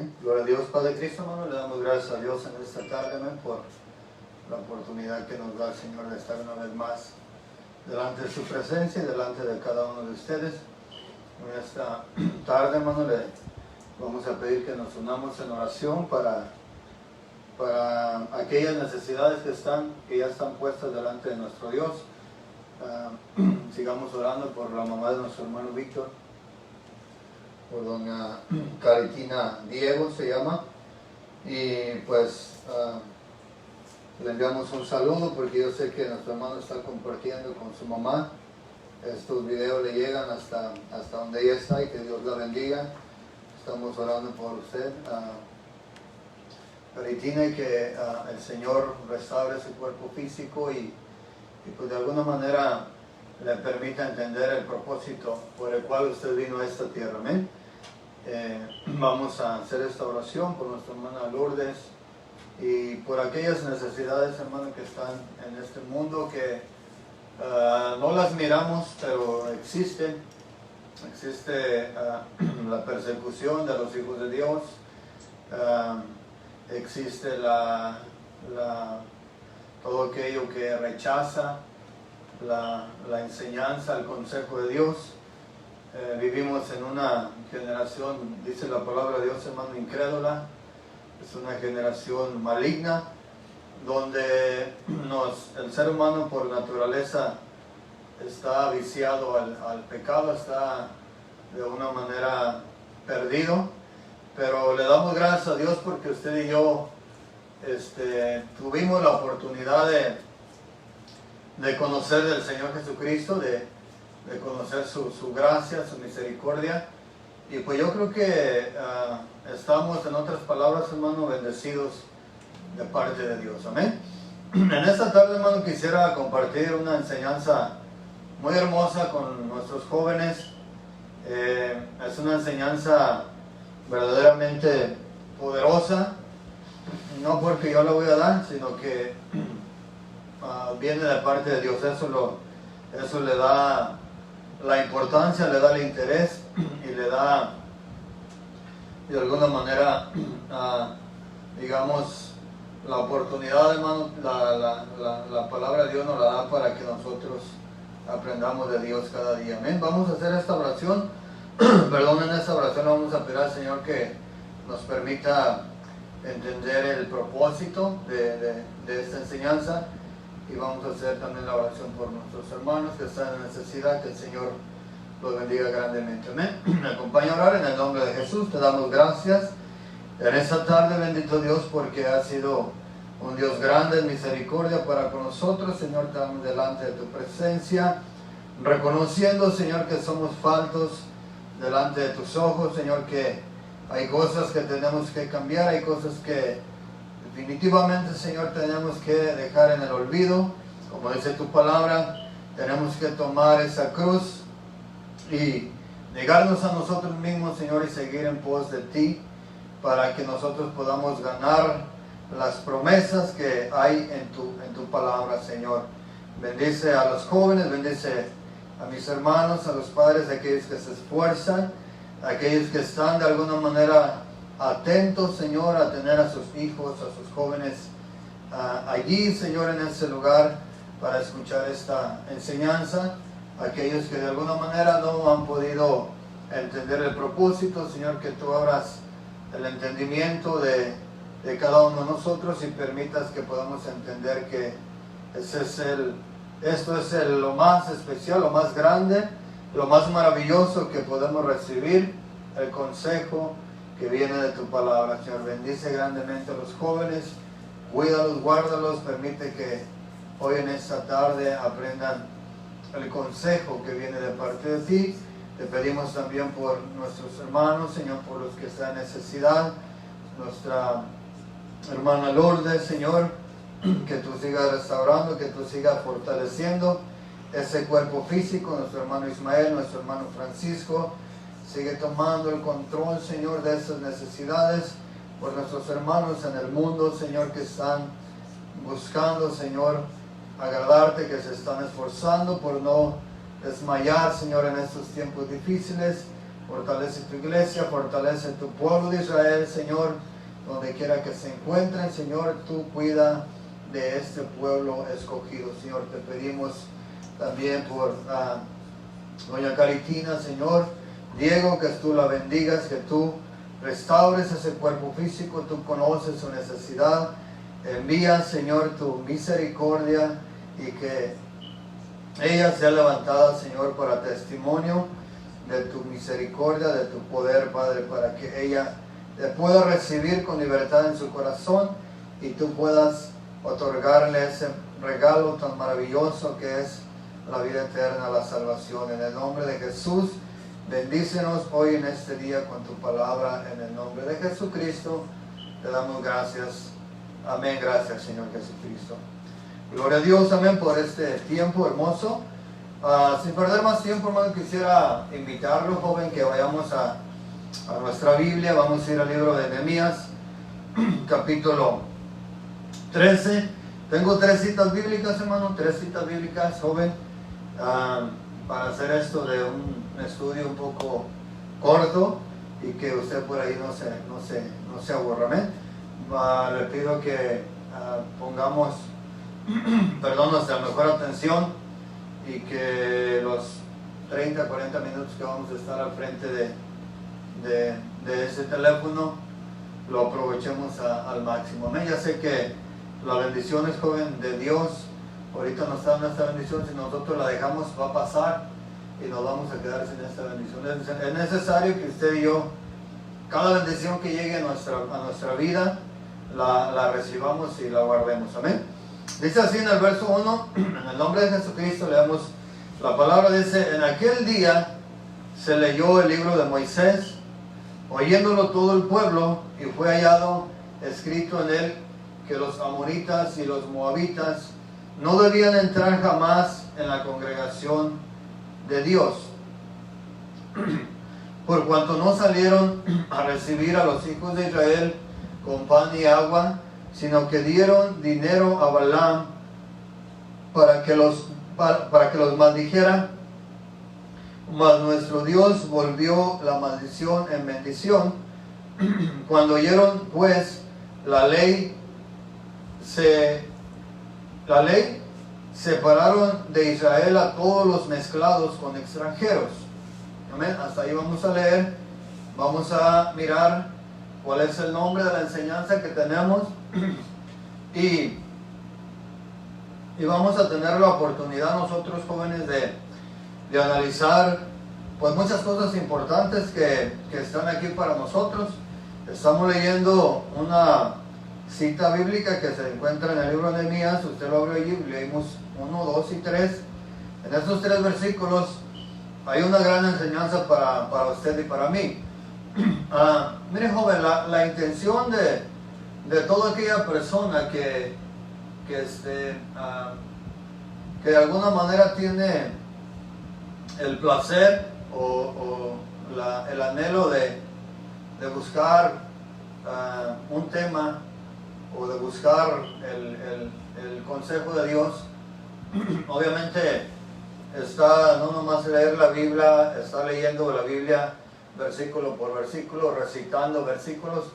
Amén. Gloria a Dios, Padre Cristo, hermano. Le damos gracias a Dios en esta tarde, amén, por la oportunidad que nos da el Señor de estar una vez más delante de su presencia y delante de cada uno de ustedes. En esta tarde, hermano, le vamos a pedir que nos unamos en oración para aquellas necesidades que ya están puestas delante de nuestro Dios. Sigamos orando por la mamá de nuestro hermano Víctor, por doña Caritina Diego se llama, y pues le enviamos un saludo porque yo sé que nuestro hermano está compartiendo con su mamá. Estos videos le llegan hasta donde ella está, y que Dios la bendiga. Estamos orando por usted, Caritina, y que el Señor restaure su cuerpo físico y pues de alguna manera le permita entender el propósito por el cual usted vino a esta tierra. Amén. Vamos a hacer esta oración por nuestra hermana Lourdes y por aquellas necesidades, hermano, que están en este mundo que no las miramos, pero existe la persecución de los hijos de Dios, existe todo aquello que rechaza la enseñanza, el consejo de Dios. Vivimos en una generación, dice la palabra de Dios, hermano, incrédula. Es una generación maligna, donde el ser humano por naturaleza está viciado al pecado, está de una manera perdido. Pero le damos gracias a Dios porque usted y yo tuvimos la oportunidad de conocer del Señor Jesucristo, de conocer su gracia, su misericordia. Y pues yo creo que estamos, en otras palabras, hermano, bendecidos de parte de Dios. Amén. En esta tarde, hermano, quisiera compartir una enseñanza muy hermosa con nuestros jóvenes. Es una enseñanza verdaderamente poderosa, no porque yo la voy a dar, sino que viene de parte de Dios. Eso le da la importancia, le da el interés y le da de alguna manera digamos la oportunidad, hermano. La palabra de Dios nos la da para que nosotros aprendamos de Dios cada día. Amén. Vamos a hacer esta oración. Perdón, en esta oración vamos a pedir al Señor que nos permita entender el propósito de esta enseñanza. Y vamos a hacer también la oración por nuestros hermanos que están en necesidad, que el Señor los bendiga grandemente. Amén. Me acompaña a orar en el nombre de Jesús. Te damos gracias en esta tarde, bendito Dios, porque has sido un Dios grande en misericordia para con nosotros. Señor, estamos delante de tu presencia, reconociendo, Señor, que somos faltos delante de tus ojos. Señor, que hay cosas que tenemos que cambiar, hay cosas que definitivamente, Señor, tenemos que dejar en el olvido. Como dice tu palabra, tenemos que tomar esa cruz y negarnos a nosotros mismos, Señor, y seguir en pos de ti, para que nosotros podamos ganar las promesas que hay en tu palabra, Señor. Bendice a los jóvenes, bendice a mis hermanos, a los padres, a aquellos que se esfuerzan, a aquellos que están de alguna manera atentos, Señor, a tener a sus hijos, a sus jóvenes allí, Señor, en ese lugar para escuchar esta enseñanza. Aquellos que de alguna manera no han podido entender el propósito, Señor, que tú abras el entendimiento de cada uno de nosotros y permitas que podamos entender que esto es lo más especial, lo más grande, lo más maravilloso que podemos recibir, el consejo que viene de tu palabra. Señor, bendice grandemente a los jóvenes, cuídalos, guárdalos, permite que hoy en esta tarde aprendan el consejo que viene de parte de ti. Te pedimos también por nuestros hermanos, Señor, por los que están en necesidad, nuestra hermana Lourdes, Señor, que tú sigas restaurando, que tú sigas fortaleciendo ese cuerpo físico. Nuestro hermano Ismael, nuestro hermano Francisco, sigue tomando el control, Señor, de esas necesidades. Por nuestros hermanos en el mundo, Señor, que están buscando, Señor, agradarte, que se están esforzando por no desmayar, Señor, en estos tiempos difíciles. Fortalece tu iglesia, fortalece tu pueblo de Israel, Señor, donde quiera que se encuentren, Señor, tú cuida de este pueblo escogido, Señor. Te pedimos también por doña Caritina, Señor, Diego, que tú la bendigas, que tú restaures ese cuerpo físico, tú conoces su necesidad. Envía, Señor, tu misericordia y que ella sea levantada, Señor, para testimonio de tu misericordia, de tu poder, Padre, para que ella te pueda recibir con libertad en su corazón y tú puedas otorgarle ese regalo tan maravilloso que es la vida eterna, la salvación. En el nombre de Jesús, bendícenos hoy en este día con tu palabra. En el nombre de Jesucristo, te damos gracias. Amén. Gracias, Señor Jesucristo. Gloria a Dios, amén, por este tiempo hermoso. Sin perder más tiempo, hermano, quisiera invitarlo, joven, que vayamos a nuestra Biblia. Vamos a ir al libro de Nehemías, capítulo 13. Tengo 3 citas bíblicas, hermano, 3 citas bíblicas, joven, para hacer esto de un estudio un poco corto y que usted por ahí no se aburra. Amén. Le pido que pongamos nuestra mejor atención y que los 30, 40 minutos que vamos a estar al frente de ese teléfono lo aprovechemos al máximo. Amén. Ya sé que la bendición es, joven, de Dios. Ahorita nos está dando esta bendición. Si nosotros la dejamos, va a pasar y nos vamos a quedar sin esta bendición. Es necesario que usted y yo, cada bendición que llegue a nuestra vida, la recibamos y la guardemos. Amén. Dice así en el verso 1, en el nombre de Jesucristo leemos la palabra. Dice: en aquel día se leyó el libro de Moisés, oyéndolo todo el pueblo, y fue hallado escrito en él que los amonitas y los moabitas no debían entrar jamás en la congregación de Dios, por cuanto no salieron a recibir a los hijos de Israel con pan y agua, sino que dieron dinero a Balaam para que los maldijera. Mas nuestro Dios volvió la maldición en bendición. Cuando oyeron pues la ley, separaron de Israel a todos los mezclados con extranjeros. Amén. Hasta ahí vamos a leer. Vamos a mirar cuál es el nombre de la enseñanza que tenemos y vamos a tener la oportunidad nosotros, jóvenes, de analizar pues muchas cosas importantes que están aquí para nosotros. Estamos leyendo una cita bíblica que se encuentra en el libro de Nehemías. Usted lo abrió allí, leímos 1, 2 y 3. En estos 3 versículos hay una gran enseñanza para usted y para mí. Mire, joven, la intención de toda aquella persona que de alguna manera tiene el placer o el anhelo de buscar un tema o de buscar el consejo de Dios, obviamente está no nomás leer la Biblia, está leyendo la Biblia versículo por versículo, recitando versículos.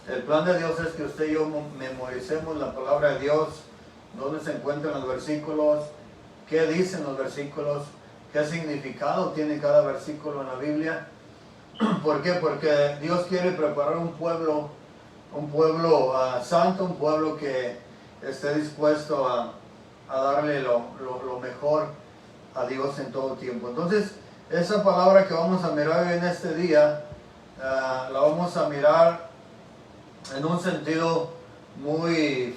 El plan de Dios es que usted y yo memoricemos la palabra de Dios, dónde se encuentran los versículos, qué dicen los versículos, qué significado tiene cada versículo en la Biblia. ¿Por qué? Porque Dios quiere preparar un pueblo santo, un pueblo que esté dispuesto a darle lo mejor a Dios en todo tiempo. Entonces, esa palabra que vamos a mirar en este día, la vamos a mirar en un sentido muy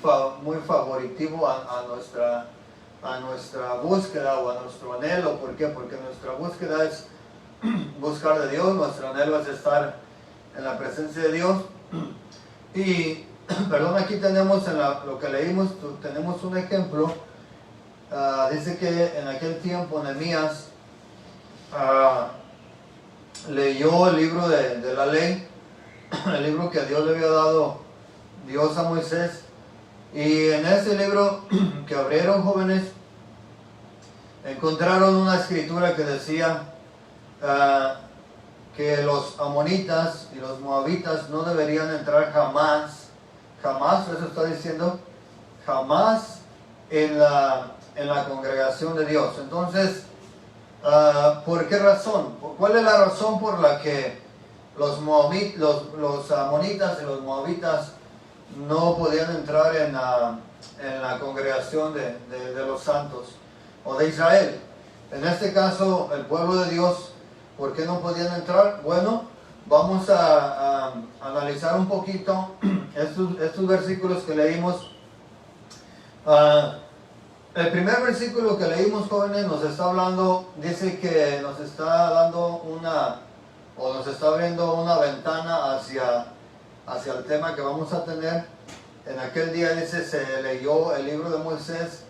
favoritivo a nuestra búsqueda o a nuestro anhelo. ¿Por qué? Porque nuestra búsqueda es buscar de Dios, nuestro anhelo es estar en la presencia de Dios. Y, perdón, aquí tenemos en lo que leímos, tenemos un ejemplo. Dice que en aquel tiempo Nehemías leyó el libro de la ley, el libro que Dios le había dado Dios a Moisés, y en ese libro que abrieron, jóvenes, encontraron una escritura que decía que los amonitas y los moabitas no deberían entrar jamás, jamás, eso está diciendo, jamás en la congregación de Dios. Entonces, ¿por qué razón? ¿Cuál es la razón por la que los amonitas y los moabitas no podían entrar en la congregación de los santos o de Israel? En este caso, el pueblo de Dios, ¿por qué no podían entrar? Bueno, vamos a analizar un poquito estos versículos que leímos. El primer versículo que leímos, jóvenes, nos está hablando, dice que nos está dando nos está abriendo una ventana hacia el tema que vamos a tener. En aquel día, dice, se leyó el libro de Moisés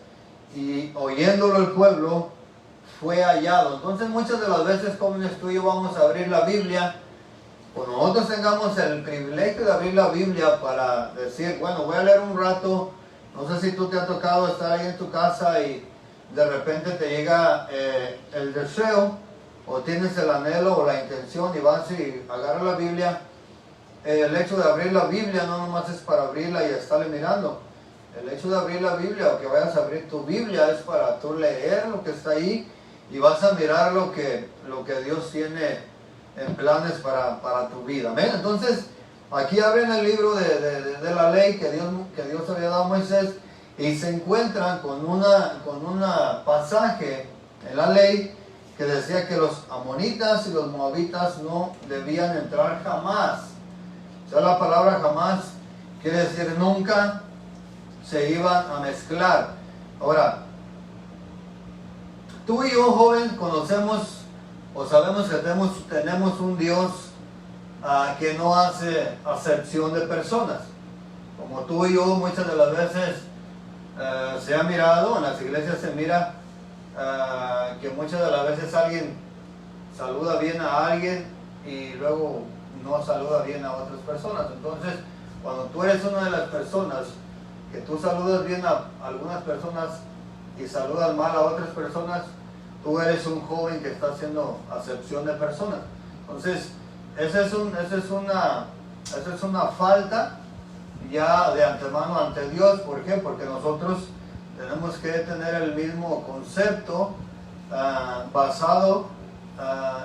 y oyéndolo el pueblo fue hallado. Entonces, muchas de las veces, jóvenes, tú y yo vamos a abrir la Biblia. Cuando nosotros tengamos el privilegio de abrir la Biblia para decir, bueno, voy a leer un rato. No sé si tú te ha tocado estar ahí en tu casa y de repente te llega el deseo o tienes el anhelo o la intención y vas y agarras la Biblia. El hecho de abrir la Biblia no nomás es para abrirla y estarle mirando. El hecho de abrir la Biblia o que vayas a abrir tu Biblia es para tú leer lo que está ahí y vas a mirar lo que Dios tiene en planes para tu vida. ¿Ven? Entonces, aquí abren el libro de la ley que Dios había dado a Moisés y se encuentran con una pasaje en la ley que decía que los amonitas y los moabitas no debían entrar jamás. O sea, la palabra jamás quiere decir nunca se iban a mezclar. Ahora, tú y yo, joven, conocemos o sabemos que tenemos un Dios que no hace acepción de personas. Como tú y yo muchas de las veces se ha mirado, en las iglesias se mira que muchas de las veces alguien saluda bien a alguien y luego no saluda bien a otras personas. Entonces, cuando tú eres una de las personas que tú saludas bien a algunas personas y saludas mal a otras personas, tú eres un joven que está haciendo acepción de personas. Entonces, esa es una falta ya de antemano ante Dios. ¿Por qué? Porque nosotros tenemos que tener el mismo concepto basado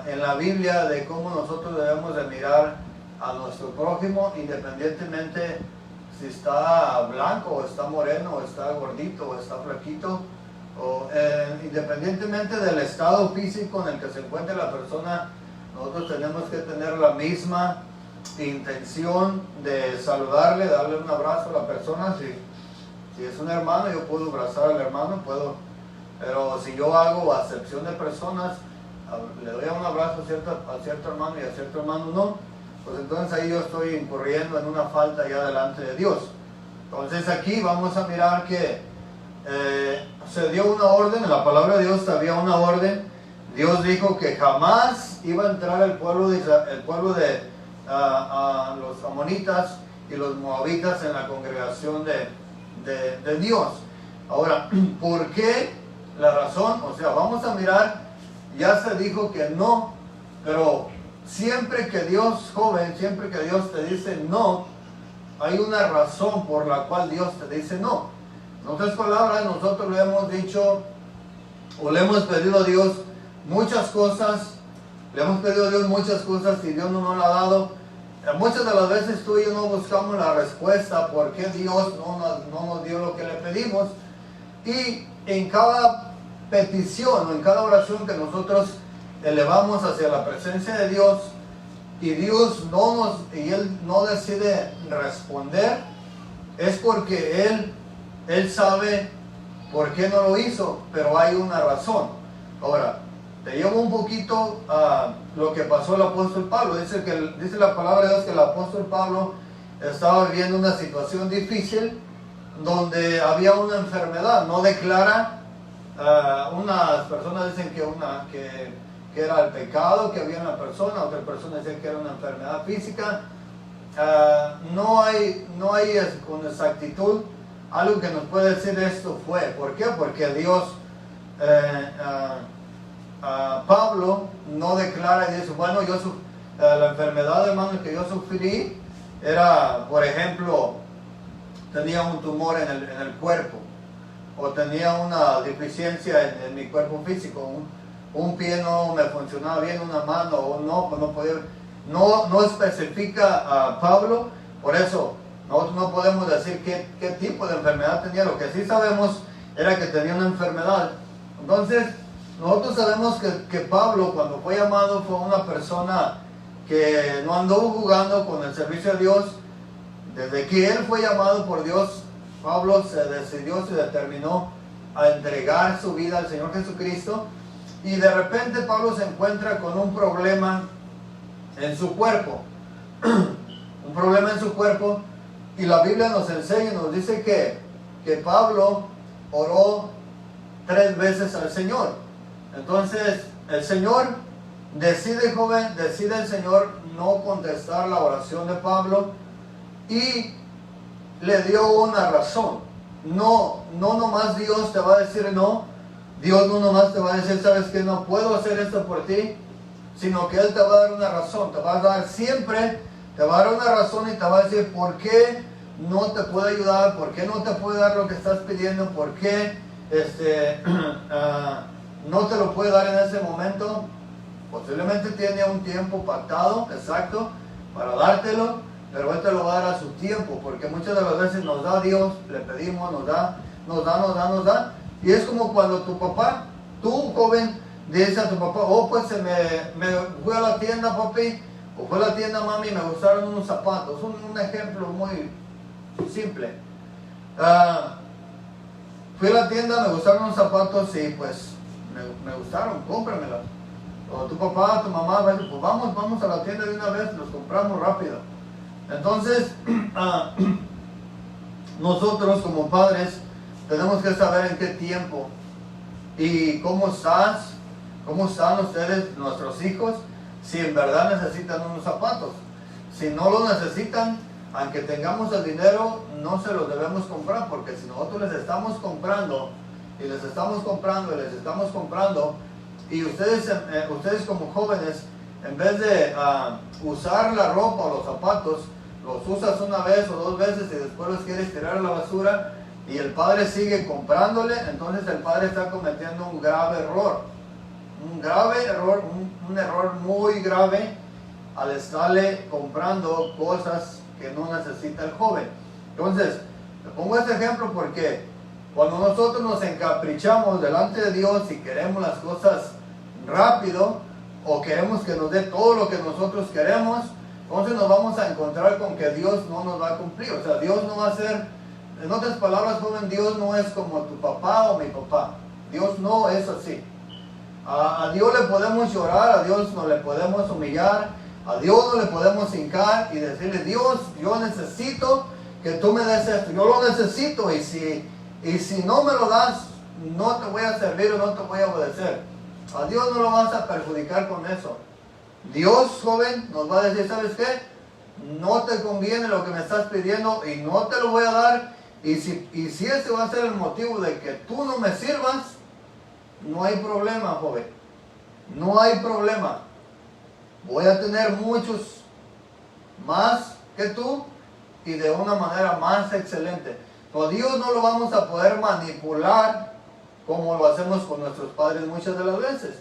en la Biblia de cómo nosotros debemos de mirar a nuestro prójimo, independientemente si está blanco o está moreno o está gordito o está flaquito, o independientemente del estado físico en el que se encuentre la persona. Nosotros tenemos que tener la misma intención de saludarle, darle un abrazo a la persona. Si es un hermano, yo puedo abrazar al hermano, pero si yo hago acepción de personas, le doy un abrazo a cierto hermano y a cierto hermano no, pues entonces ahí yo estoy incurriendo en una falta ya delante de Dios. Entonces aquí vamos a mirar que se dio una orden, en la palabra de Dios había una orden. Dios dijo que jamás iba a entrar el pueblo de los amonitas y los moabitas en la congregación de Dios. Ahora, ¿por qué? La razón, o sea, vamos a mirar, ya se dijo que no, pero siempre que Dios, joven, siempre que Dios te dice no, hay una razón por la cual Dios te dice no. En otras palabras, nosotros le hemos dicho o le hemos pedido a Dios muchas cosas, y Dios no nos la ha dado. Muchas de las veces tú y yo no buscamos la respuesta por qué Dios no nos dio lo que le pedimos, y en cada petición o en cada oración que nosotros elevamos hacia la presencia de Dios y Él no decide responder, es porque Él sabe por qué no lo hizo, pero hay una razón. Ahora, te llevo un poquito a lo que pasó el apóstol Pablo. Dice la palabra de Dios que el apóstol Pablo estaba viviendo una situación difícil donde había una enfermedad. No declara, unas personas dicen que era el pecado que había en la persona, otras personas dicen que era una enfermedad física. No hay con exactitud algo que nos puede decir esto fue. ¿Por qué? Porque Dios, Pablo no declara y dice, bueno, la enfermedad, hermano, que yo sufrí era, por ejemplo, tenía un tumor en el cuerpo, o tenía una deficiencia en mi cuerpo físico, un pie no me funcionaba bien, una mano, o no, pues no podía, no especifica a Pablo, por eso nosotros no podemos decir qué tipo de enfermedad tenía. Lo que sí sabemos era que tenía una enfermedad. Entonces, nosotros sabemos que Pablo, cuando fue llamado, fue una persona que no anduvo jugando con el servicio de Dios. Desde que él fue llamado por Dios, Pablo se determinó a entregar su vida al Señor Jesucristo. Y de repente Pablo se encuentra con un problema en su cuerpo. Un problema en su cuerpo. Y la Biblia nos enseña, nos dice que Pablo oró 3 veces al Señor. Entonces el Señor decide el Señor no contestar la oración de Pablo, y le dio una razón. No nomás Dios te va a decir no. Dios no nomás te va a decir, sabes que no puedo hacer esto por ti, sino que Él te va a dar una razón. Te va a dar siempre, te va a dar una razón y te va a decir por qué no te puede ayudar, por qué no te puede dar lo que estás pidiendo, por qué no te lo puede dar en ese momento. Posiblemente tiene un tiempo pactado, exacto, para dártelo, pero Él te lo va a dar a su tiempo, porque muchas de las veces nos da Dios, le pedimos, nos da. Y es como cuando tu papá, tú joven, dice a tu papá, oh pues me fui a la tienda, papi, o fue a la tienda, mami, me gustaron unos zapatos. Un ejemplo muy simple. Fui a la tienda, me gustaron unos zapatos y pues me gustaron, cómpramelos. O tu papá, tu mamá, pues vamos a la tienda de una vez, los compramos rápido. Entonces, nosotros como padres tenemos que saber en qué tiempo y cómo están ustedes, nuestros hijos, si en verdad necesitan unos zapatos. Si no los necesitan, aunque tengamos el dinero, no se los debemos comprar, porque si nosotros les estamos comprando y ustedes como jóvenes, en vez de usar la ropa o los zapatos, los usas una vez o 2 veces y después los quieres tirar a la basura, y el padre sigue comprándole, entonces el padre está cometiendo un grave error. Un error muy grave al estarle comprando cosas que no necesita el joven. Entonces, le pongo este ejemplo porque cuando nosotros nos encaprichamos delante de Dios y queremos las cosas rápido, o queremos que nos dé todo lo que nosotros queremos, entonces nos vamos a encontrar con que Dios no nos va a cumplir. O sea, Dios no va a ser, en otras palabras, joven, Dios no es como tu papá o mi papá. Dios no es así. A Dios le podemos llorar, a Dios no le podemos humillar, a Dios no le podemos hincar y decirle, Dios, yo necesito que tú me des esto, yo lo necesito, y si no me lo das, no te voy a servir o no te voy a obedecer. A Dios no lo vas a perjudicar con eso. Dios, joven, nos va a decir, ¿sabes qué? No te conviene lo que me estás pidiendo y no te lo voy a dar. Y si ese va a ser el motivo de que tú no me sirvas, no hay problema, joven. No hay problema. Voy a tener muchos más que tú y de una manera más excelente. Pero a Dios no lo vamos a poder manipular como lo hacemos con nuestros padres muchas de las veces.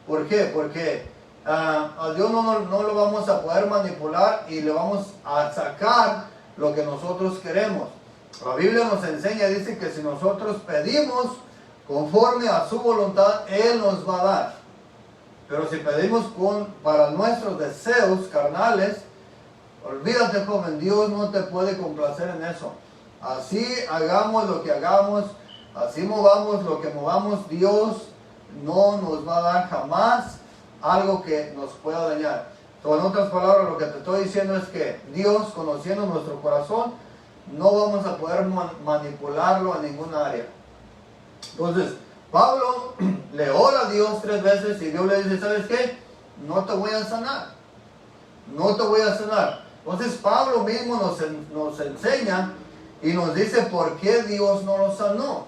¿Por qué? Porque a Dios no lo vamos a poder manipular y le vamos a sacar lo que nosotros queremos. La Biblia nos enseña, dice que si nosotros pedimos conforme a su voluntad, Él nos va a dar. Pero si pedimos para nuestros deseos carnales, olvídate, joven, Dios no te puede complacer en eso. Así hagamos lo que hagamos, así movamos lo que movamos, Dios no nos va a dar jamás algo que nos pueda dañar. En otras palabras, lo que te estoy diciendo es que Dios, conociendo nuestro corazón, no vamos a poder manipularlo en ninguna área. Entonces, Pablo le ora a Dios 3 veces y Dios le dice, ¿sabes qué? No te voy a sanar. No te voy a sanar. Entonces Pablo mismo nos enseña y nos dice por qué Dios no lo sanó.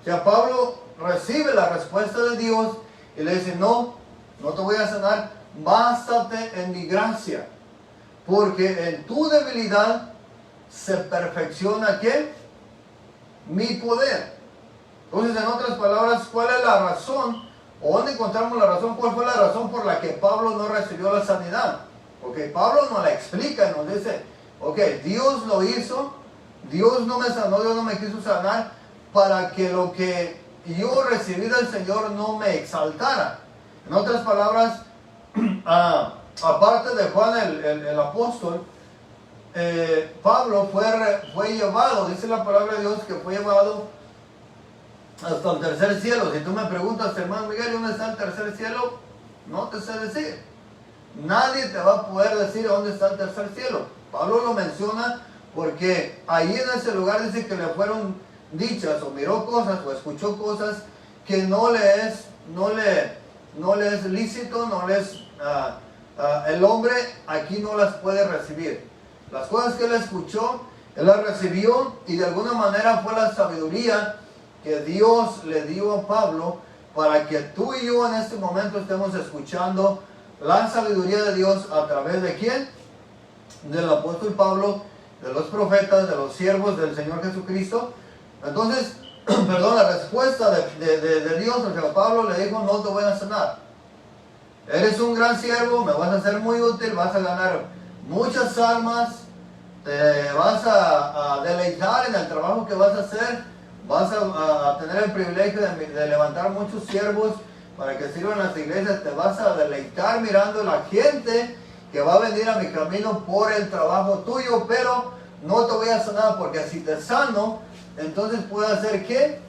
O sea, Pablo recibe la respuesta de Dios y le dice, no te voy a sanar. bástate en mi gracia, porque en tu debilidad se perfecciona, ¿qué? Mi poder. Entonces, en otras palabras, ¿cuál es la razón? ¿O dónde encontramos la razón? ¿Cuál fue la razón por la que Pablo no recibió la sanidad? Porque Pablo nos la explica, nos dice, ok, Dios lo hizo, Dios no me sanó, Dios no me quiso sanar, para que lo que yo recibí del Señor no me exaltara. En otras palabras, aparte de Juan el apóstol, Pablo fue llevado, dice la palabra de Dios, que fue llevado hasta el tercer cielo. Si tú me preguntas, hermano Miguel, ¿dónde está el tercer cielo? No te sé decir. Nadie te va a poder decir dónde está el tercer cielo. Pablo lo menciona porque ahí en ese lugar dice que le fueron dichas, o miró cosas, o escuchó cosas que no le es lícito, no le es, el hombre aquí no las puede recibir. Las cosas que él escuchó, él las recibió, y de alguna manera fue la sabiduría que Dios le dio a Pablo para que tú y yo en este momento estemos escuchando la sabiduría de Dios a través de ¿quién? Del apóstol Pablo, de los profetas, de los siervos del Señor Jesucristo. Entonces, perdón, la respuesta de Dios hacia Pablo le dijo: no te voy a sanar. Eres un gran siervo, me vas a ser muy útil, vas a ganar muchas almas, te vas a deleitar en el trabajo que vas a hacer. Vas a tener el privilegio de levantar muchos siervos para que sirvan las iglesias. Te vas a deleitar mirando a la gente que va a venir a mi camino por el trabajo tuyo, pero no te voy a sanar, porque si te sano, entonces puede hacer que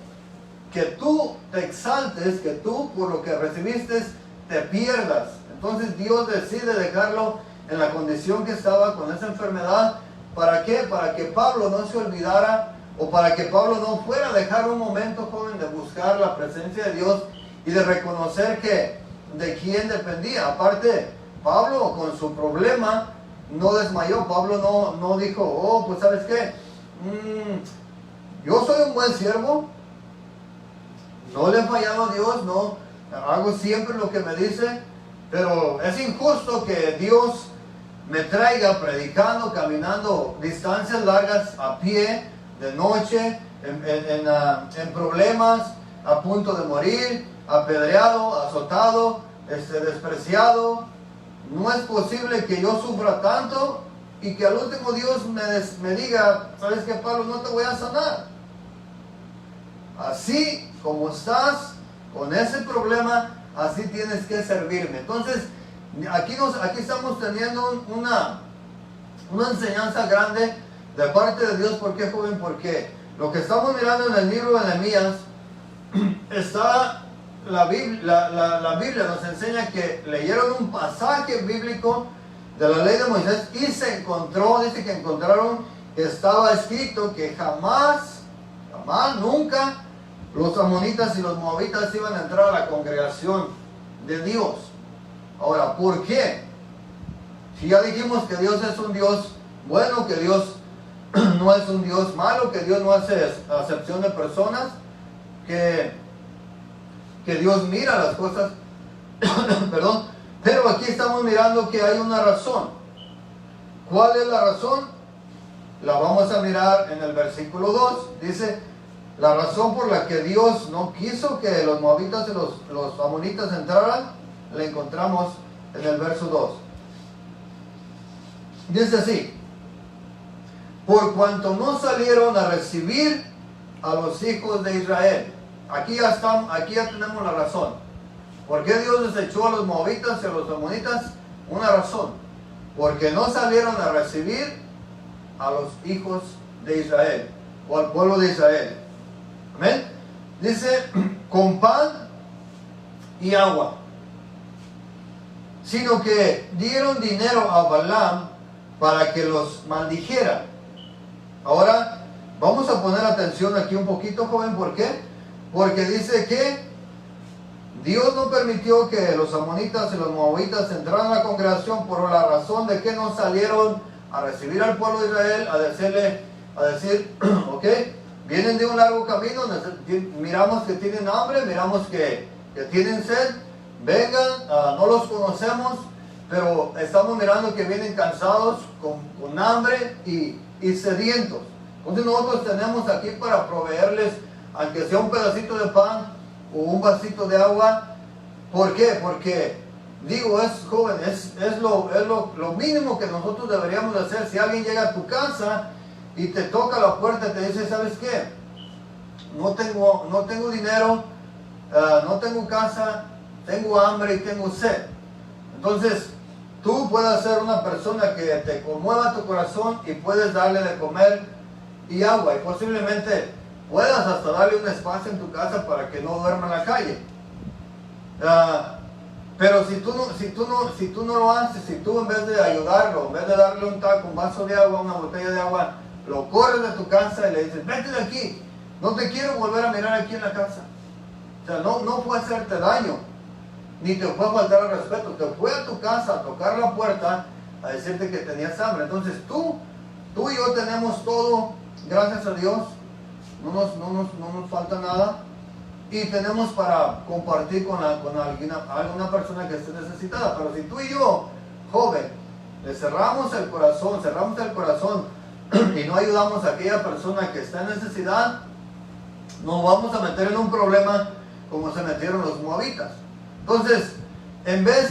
tú te exaltes, que tú por lo que recibiste te pierdas. Entonces Dios decide dejarlo en la condición que estaba con esa enfermedad. ¿Para qué? Para que Pablo no se olvidara, o para que Pablo no fuera a dejar un momento, joven, de buscar la presencia de Dios y de reconocer que de quién dependía. Aparte, Pablo con su problema no desmayó. Pablo no dijo: oh, pues ¿sabes qué? Yo soy un buen siervo, no le he fallado a Dios, no hago siempre lo que me dice, pero es injusto que Dios me traiga predicando, caminando distancias largas a pie, de noche, en problemas, a punto de morir, apedreado, azotado, despreciado. No es posible que yo sufra tanto y que al último Dios me diga: ¿sabes qué, Pablo? No te voy a sanar. Así como estás con ese problema, así tienes que servirme. Entonces, aquí estamos teniendo una enseñanza grande de parte de Dios. ¿Por qué, joven? Porque lo que estamos mirando en el libro de Nehemías, está la Biblia nos enseña que leyeron un pasaje bíblico de la ley de Moisés y se encontró, dice que encontraron que estaba escrito que jamás, nunca los amonitas y los moabitas iban a entrar a la congregación de Dios. Ahora, ¿por qué? Si ya dijimos que Dios es un Dios bueno, que Dios no es un Dios malo, que Dios no hace acepción de personas, que Dios mira las cosas, perdón, pero aquí estamos mirando que hay una razón. ¿Cuál es la razón? La vamos a mirar en el versículo 2. Dice: la razón por la que Dios no quiso que los moabitas y los amonitas entraran, la encontramos en el verso 2. Dice así: por cuanto no salieron a recibir a los hijos de Israel. Aquí ya tenemos la razón. ¿Por qué Dios desechó a los moabitas y a los amonitas? Una razón: porque no salieron a recibir a los hijos de Israel, o al pueblo de Israel. Amén. Dice: con pan y agua, sino que dieron dinero a Balaam para que los maldijera. Ahora vamos a poner atención aquí un poquito, joven. ¿Por qué? Porque dice que Dios no permitió que los amonitas y los moabitas entraran a la congregación por la razón de que no salieron a recibir al pueblo de Israel, a decir, ok, vienen de un largo camino, miramos que tienen hambre, miramos que tienen sed, vengan, no los conocemos, pero estamos mirando que vienen cansados, con hambre y sedientos. Entonces nosotros tenemos aquí para proveerles, aunque sea un pedacito de pan o un vasito de agua. ¿Por qué? Porque, digo, es joven, es lo mínimo que nosotros deberíamos hacer. Si alguien llega a tu casa y te toca la puerta y te dice, ¿sabes qué? No tengo dinero, no tengo casa, tengo hambre y tengo sed. Entonces, tú puedes ser una persona que te conmueva tu corazón y puedes darle de comer y agua. Y posiblemente puedas hasta darle un espacio en tu casa para que no duerma en la calle. Pero si tú no lo haces, si tú en vez de ayudarlo, en vez de darle un taco, un vaso de agua, una botella de agua, lo corres de tu casa y le dices, vete de aquí, no te quiero volver a mirar aquí en la casa. O sea, no puede hacerte daño, ni te puede faltar el respeto. Te fue a tu casa a tocar la puerta a decirte que tenías hambre. Entonces tú y yo tenemos todo, gracias a Dios, no nos falta nada. Y tenemos para compartir con alguna persona que esté necesitada. Pero si tú y yo, joven, le cerramos el corazón y no ayudamos a aquella persona que está en necesidad, nos vamos a meter en un problema como se metieron los moabitas. Entonces,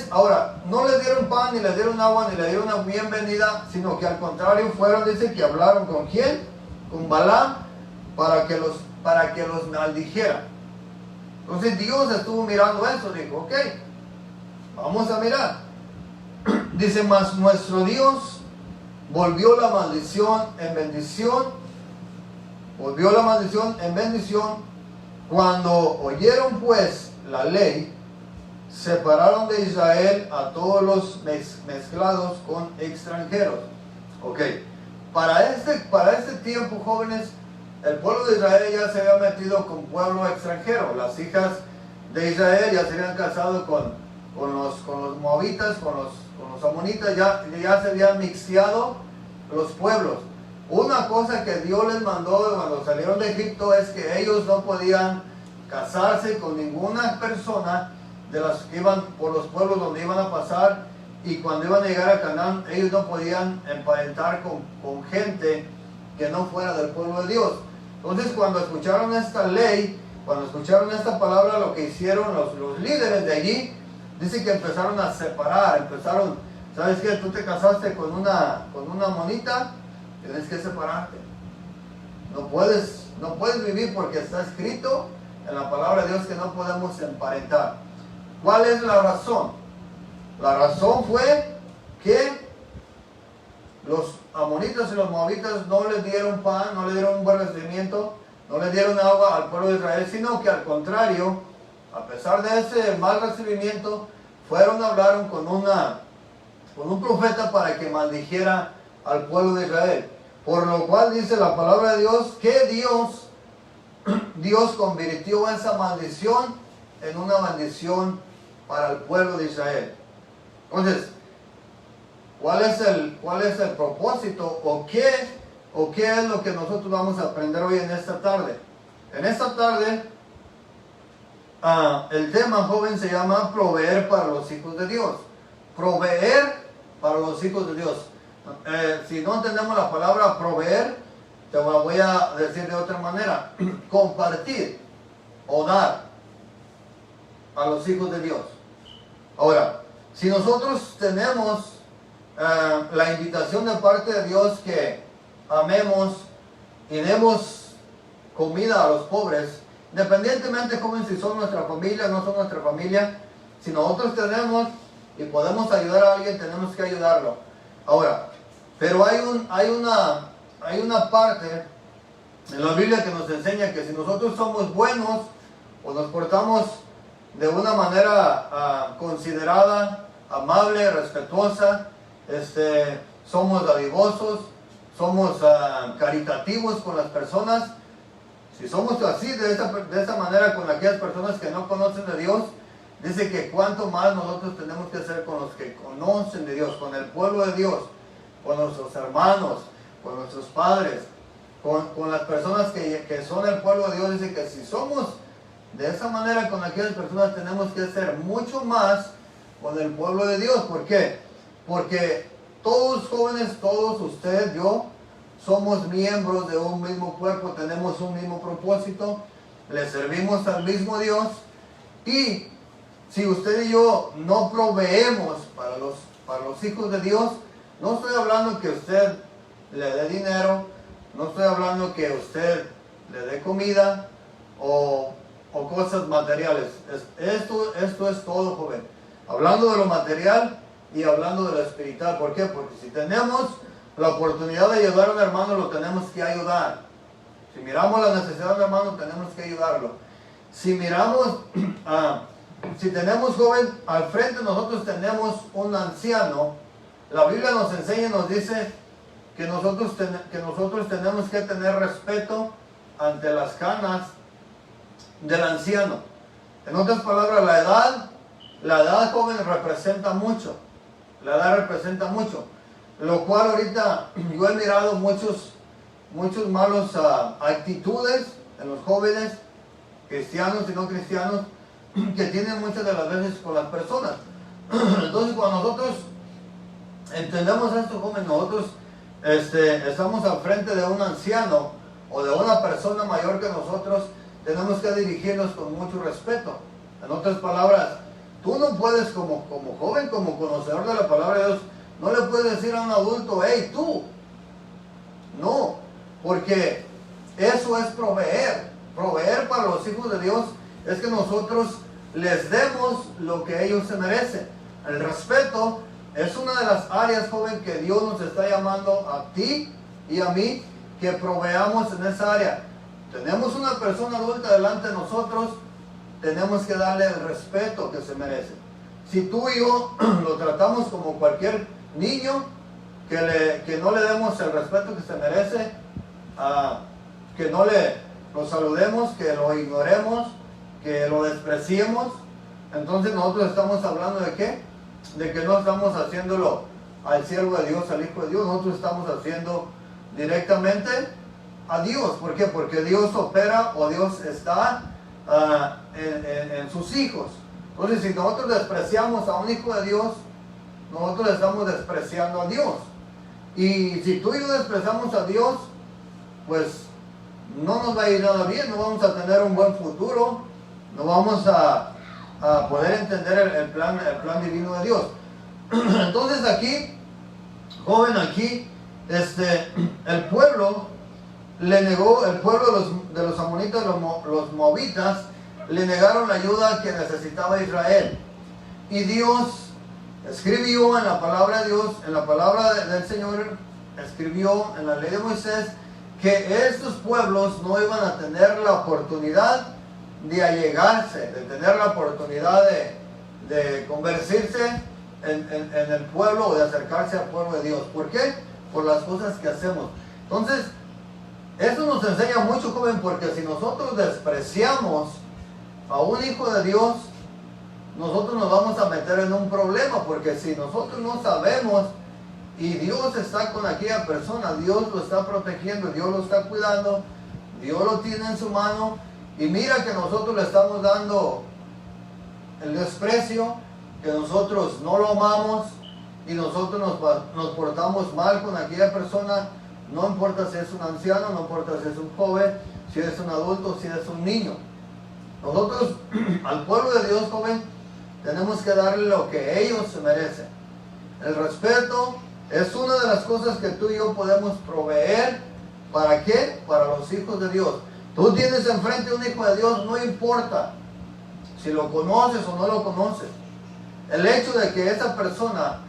ahora, no le dieron pan, ni le dieron agua, ni le dieron una bienvenida, sino que al contrario dice que hablaron ¿con quién? Con Balaam, para que los maldijera. Entonces Dios estuvo mirando eso, dijo, ok, vamos a mirar. Dice, mas nuestro Dios volvió la maldición en bendición, cuando oyeron pues la ley, separaron de Israel a todos los mezclados con extranjeros. Ok, para este tiempo, jóvenes, el pueblo de Israel ya se había metido con pueblo extranjero. Las hijas de Israel ya se habían casado con los moabitas, con los amonitas, ya se habían mixeado los pueblos. Una cosa que Dios les mandó cuando salieron de Egipto es que ellos no podían casarse con ninguna persona de las que iban por los pueblos donde iban a pasar, y cuando iban a llegar a Canaán ellos no podían emparentar con gente que no fuera del pueblo de Dios. Entonces cuando escucharon esta ley, cuando escucharon esta palabra, lo que hicieron los líderes de allí, dice que empezaron a separar, ¿sabes qué? Tú te casaste con una monita, tienes que separarte. No puedes vivir, porque está escrito en la palabra de Dios que no podemos emparentar. ¿Cuál es la razón? La razón fue que los amonitas y los moabitas no les dieron pan, no le dieron un buen recibimiento, no le dieron agua al pueblo de Israel, sino que al contrario, a pesar de ese mal recibimiento, hablaron con un profeta para que maldijera al pueblo de Israel. Por lo cual dice la palabra de Dios que Dios convirtió esa maldición en una bendición para el pueblo de Israel. Entonces, ¿cuál es el propósito o qué es lo que nosotros vamos a aprender hoy en esta tarde? En esta tarde, el tema, joven, se llama proveer para los hijos de Dios. Proveer para los hijos de Dios. Si no entendemos la palabra proveer, te la voy a decir de otra manera. Compartir o dar a los hijos de Dios. Ahora, si nosotros tenemos la invitación de parte de Dios que amemos y demos comida a los pobres, independientemente, joven, si son nuestra familia o no son nuestra familia, si nosotros tenemos y podemos ayudar a alguien, tenemos que ayudarlo. Ahora, pero hay una parte en la Biblia que nos enseña que si nosotros somos buenos o nos portamos de una manera considerada, amable, respetuosa, somos dadivosos, somos caritativos con las personas, si somos así, de esa manera con aquellas personas que no conocen de Dios, dice que cuánto más nosotros tenemos que hacer con los que conocen de Dios, con el pueblo de Dios, con nuestros hermanos, con nuestros padres, con las personas que son el pueblo de Dios. Dice que si somos de esa manera con aquellas personas, tenemos que hacer mucho más con el pueblo de Dios. ¿Por qué? Porque todos jóvenes, todos, usted, yo, somos miembros de un mismo cuerpo, tenemos un mismo propósito, le servimos al mismo Dios. Y si usted y yo no proveemos para los hijos de Dios, no estoy hablando que usted le dé dinero, no estoy hablando que usted le dé comida o cosas materiales. Esto es todo, joven. Hablando de lo material y hablando de lo espiritual. ¿Por qué? Porque si tenemos la oportunidad de ayudar a un hermano, lo tenemos que ayudar. Si miramos la necesidad de un hermano, tenemos que ayudarlo. Si miramos, si tenemos joven, al frente nosotros tenemos un anciano. La Biblia nos enseña y nos dice que nosotros tenemos que tener respeto ante las canas del anciano. En otras palabras, la edad joven representa mucho. La edad representa mucho. Lo cual ahorita yo he mirado muchos malos actitudes en los jóvenes, cristianos y no cristianos, que tienen muchas de las veces con las personas. Entonces cuando nosotros entendemos esto, joven, nosotros estamos al frente de un anciano o de una persona mayor que nosotros, tenemos que dirigirnos con mucho respeto. En otras palabras, tú no puedes como joven, como conocedor de la palabra de Dios, no le puedes decir a un adulto, hey, tú. No, porque eso es proveer. Proveer para los hijos de Dios es que nosotros les demos lo que ellos se merecen. El respeto es una de las áreas, joven, que Dios nos está llamando a ti y a mí, que proveamos en esa área. Tenemos una persona adulta delante de nosotros, tenemos que darle el respeto que se merece. Si tú y yo lo tratamos como cualquier niño, que no le demos el respeto que se merece, que no lo saludemos, que lo ignoremos, que lo despreciemos, entonces nosotros estamos hablando de ¿qué? De que no estamos haciéndolo al siervo de Dios, al Hijo de Dios, nosotros estamos haciendo directamente a Dios. ¿Por qué? Porque Dios opera o Dios está en sus hijos. Entonces, si nosotros despreciamos a un hijo de Dios, nosotros estamos despreciando a Dios. Y si tú y yo despreciamos a Dios, pues no nos va a ir nada bien, no vamos a tener un buen futuro, no vamos a poder entender el plan divino de Dios. Entonces aquí, joven, aquí, el pueblo le negó, el pueblo de los amonitas, los moabitas, le negaron la ayuda que necesitaba Israel. Y Dios escribió en la palabra de Dios, en la palabra del Señor, escribió en la ley de Moisés, que estos pueblos no iban a tener la oportunidad de allegarse, de tener la oportunidad de convertirse en el pueblo o de acercarse al pueblo de Dios. ¿Por qué? Por las cosas que hacemos. Entonces, esto nos enseña mucho, joven, porque si nosotros despreciamos a un hijo de Dios, nosotros nos vamos a meter en un problema, porque si nosotros no sabemos y Dios está con aquella persona, Dios lo está protegiendo, Dios lo está cuidando, Dios lo tiene en su mano, y mira que nosotros le estamos dando el desprecio, que nosotros no lo amamos y nosotros nos portamos mal con aquella persona, no importa si es un anciano, no importa si es un joven, si es un adulto, si es un niño. Nosotros al pueblo de Dios, joven, tenemos que darle lo que ellos se merecen. El respeto es una de las cosas que tú y yo podemos proveer. ¿Para qué? Para los hijos de Dios. Tú tienes enfrente un hijo de Dios, no importa si lo conoces o no lo conoces. El hecho de que esa persona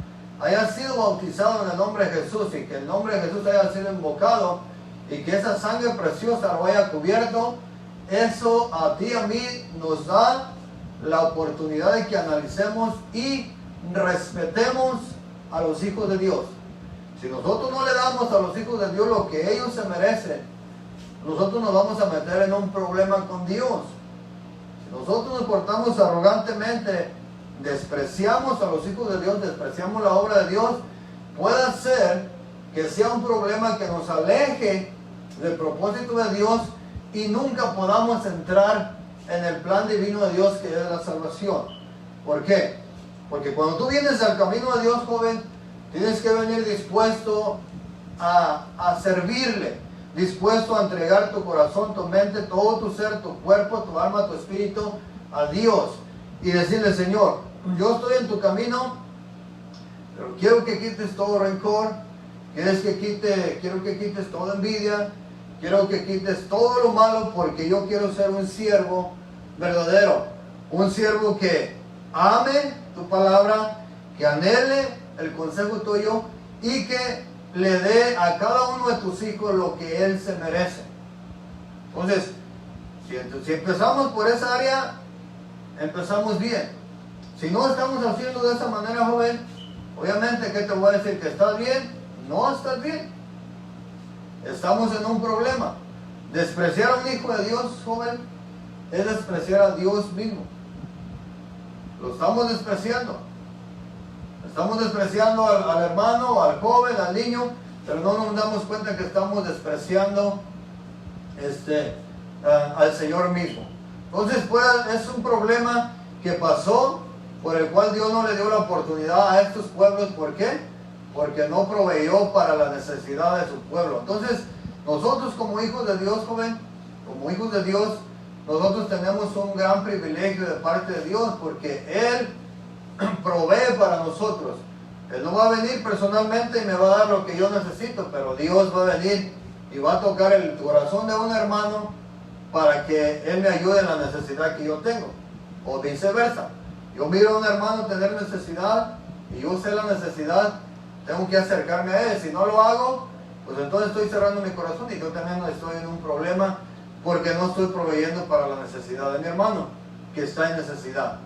haya sido bautizado en el nombre de Jesús y que el nombre de Jesús haya sido invocado y que esa sangre preciosa lo haya cubierto, eso a ti y a mí nos da la oportunidad de que analicemos y respetemos a los hijos de Dios. Si nosotros no le damos a los hijos de Dios lo que ellos se merecen, nosotros nos vamos a meter en un problema con Dios. Si nosotros nos portamos arrogantemente, despreciamos a los hijos de Dios, despreciamos la obra de Dios, puede ser que sea un problema que nos aleje del propósito de Dios y nunca podamos entrar en el plan divino de Dios, que es la salvación. ¿Por qué? Porque cuando tú vienes al camino de Dios, joven, Tienes que venir dispuesto a servirle, dispuesto a entregar tu corazón, tu mente, todo tu ser, tu cuerpo, tu alma, tu espíritu a Dios y decirle: Señor, yo estoy en tu camino, pero quiero que quites todo rencor, quiero que quites toda envidia, quiero que quites todo lo malo, porque yo quiero ser un siervo verdadero, un siervo que ame tu palabra, que anhele el consejo tuyo y que le dé a cada uno de tus hijos lo que él se merece. Entonces, si empezamos por esa área, empezamos bien. Si no estamos haciendo de esa manera, joven, obviamente, ¿qué te voy a decir? ¿Que estás bien? No estás bien. Estamos en un problema. Despreciar a un hijo de Dios, joven, es despreciar a Dios mismo. Lo estamos despreciando. Estamos despreciando al hermano, al joven, al niño, pero no nos damos cuenta que estamos despreciando al Señor mismo. Entonces, pues, es un problema que pasó, por el cual Dios no le dio la oportunidad a estos pueblos. ¿Por qué? Porque no proveyó para la necesidad de su pueblo. Entonces, nosotros como hijos de Dios, joven, como hijos de Dios, nosotros tenemos un gran privilegio de parte de Dios, porque Él provee para nosotros. Él no va a venir personalmente y me va a dar lo que yo necesito, pero Dios va a venir y va a tocar el corazón de un hermano para que Él me ayude en la necesidad que yo tengo, o viceversa. Yo miro a un hermano tener necesidad y yo sé la necesidad, tengo que acercarme a él. Si no lo hago, pues entonces estoy cerrando mi corazón y yo también estoy en un problema, porque no estoy proveyendo para la necesidad de mi hermano que está en necesidad.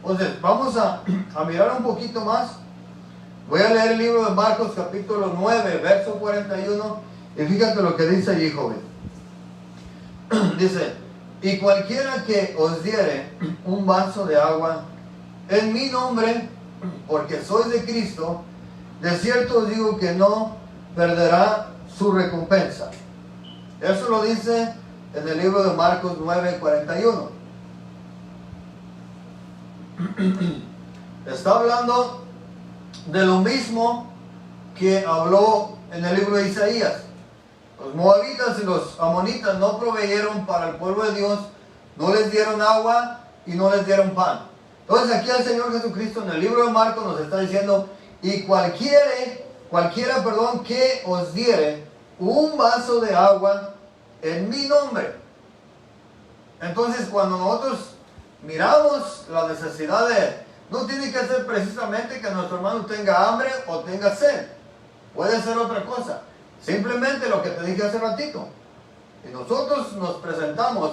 Entonces, vamos a mirar un poquito más. Voy a leer el libro de Marcos, capítulo 9, verso 41, y fíjate lo que dice allí, joven. Dice: y cualquiera que os diere un vaso de agua en mi nombre, porque sois de Cristo, de cierto os digo que no perderá su recompensa. Eso lo dice en el libro de Marcos 9, 41. Está hablando de lo mismo que habló en el libro de Isaías. Los moabitas y los amonitas no proveyeron para el pueblo de Dios, no les dieron agua y no les dieron pan. Entonces aquí el Señor Jesucristo en el libro de Marcos nos está diciendo: y cualquiera que os diere un vaso de agua en mi nombre. Entonces, cuando nosotros miramos la necesidad no tiene que ser precisamente que nuestro hermano tenga hambre o tenga sed. Puede ser otra cosa. Simplemente lo que te dije hace ratito. Y nosotros nos presentamos